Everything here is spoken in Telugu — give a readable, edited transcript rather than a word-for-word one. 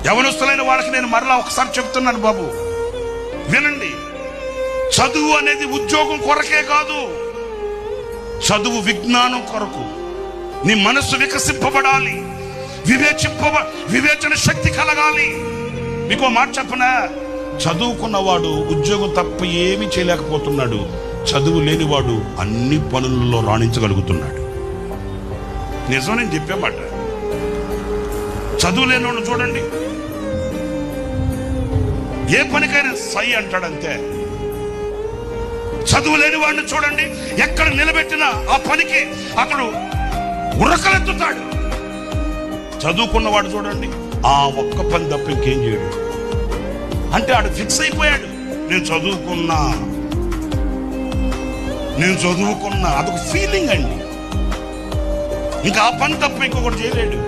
యవనస్తులైన వాళ్ళకి నేను మరలా ఒకసారి చెప్తున్నాను బాబు, వినండి. చదువు అనేది ఉద్యోగం కొరకే కాదు, చదువు విజ్ఞానం కొరకు. నీ మనస్సు వికసింపబడాలి, వివేచన శక్తి కలగాలి. మీకు మాట చెప్పనా, చదువుకున్నవాడు ఉద్యోగం తప్ప ఏమీ చేయలేకపోతున్నాడు, చదువు లేనివాడు అన్ని పనులలో రాణించగలుగుతున్నాడు. నిజం, నేను చెప్పే మాట. చదువు లేనివాడు చూడండి, ఏ పనికైనా సై అంటాడంతే. చదువు లేని వాడిని చూడండి, ఎక్కడ నిలబెట్టినా ఆ పనికి అతడు ఉరకలెత్తుతాడు. చదువుకున్నవాడు చూడండి, ఆ ఒక్క పని తప్ప ఇంకేం చేయడు. అంటే ఆడు ఫిక్స్ అయిపోయాడు, నేను చదువుకున్నా అదొక ఫీలింగ్ అండి. ఇంకా ఆ పని తప్ప ఇంకొకటి చేయలేడు.